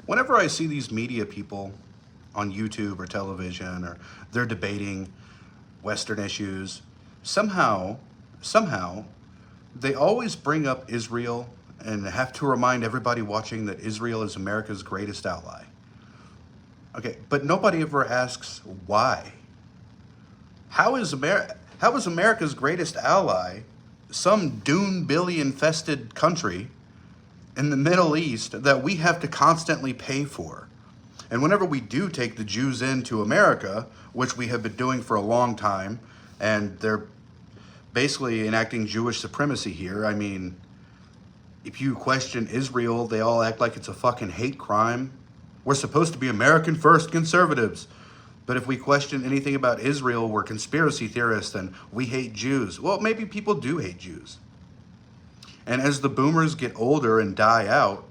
Whenever I see these media people on YouTube or television, or they're debating Western issues, somehow, they always bring up Israel and have to remind everybody watching that Israel is America's greatest ally. Okay, but nobody ever asks why. How is America's greatest ally some dune billy infested country in the Middle East that we have to constantly pay for? And whenever we do take the Jews into America, which we have been doing for a long time, and they're basically enacting Jewish supremacy here. I mean, if you question Israel, they all act like it's a fucking hate crime. We're supposed to be American first conservatives. But if we question anything about Israel, we're conspiracy theorists and we hate Jews. Well, maybe people do hate Jews. And as the boomers get older and die out,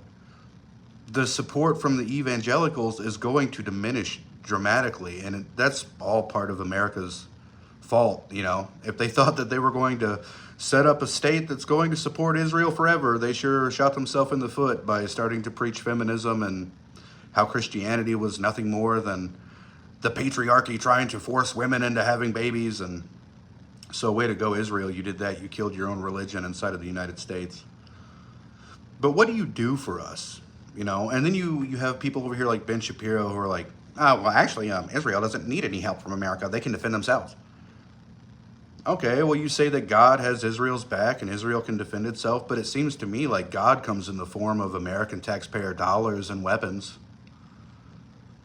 the support from the evangelicals is going to diminish dramatically. And that's all part of America's fault. You know, if they thought that they were going to set up a state that's going to support Israel forever, they sure shot themselves in the foot by starting to preach feminism and how Christianity was nothing more than the patriarchy trying to force women into having babies. And so way to go, Israel, you did that. You killed your own religion inside of the United States. But what do you do for us? You know, and then you have people over here like Ben Shapiro who are like, oh, well, actually, Israel doesn't need any help from America. They can defend themselves. Okay, well, you say that God has Israel's back and Israel can defend itself, but it seems to me like God comes in the form of American taxpayer dollars and weapons.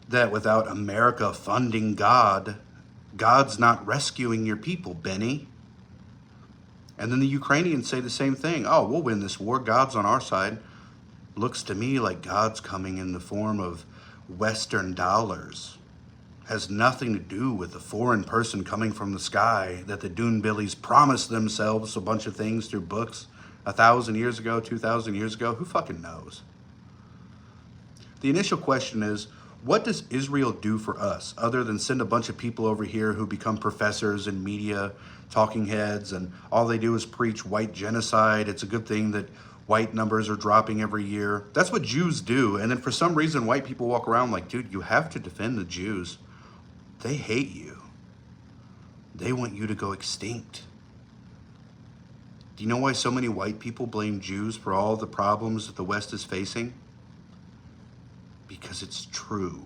That without America funding God, God's not rescuing your people, Benny. And then the Ukrainians say the same thing. Oh, we'll win this war. God's on our side. Looks to me like God's coming in the form of Western dollars. Has nothing to do with the foreign person coming from the sky that the Dune Billies promised themselves a bunch of things through books 1,000 years ago, 2,000 years ago. Who fucking knows? The initial question is, what does Israel do for us other than send a bunch of people over here who become professors and media talking heads and all they do is preach white genocide? It's a good thing that white numbers are dropping every year. That's what Jews do. And then for some reason, white people walk around like, dude, you have to defend the Jews. They hate you. They want you to go extinct. Do you know why so many white people blame Jews for all the problems that the West is facing? Because it's true.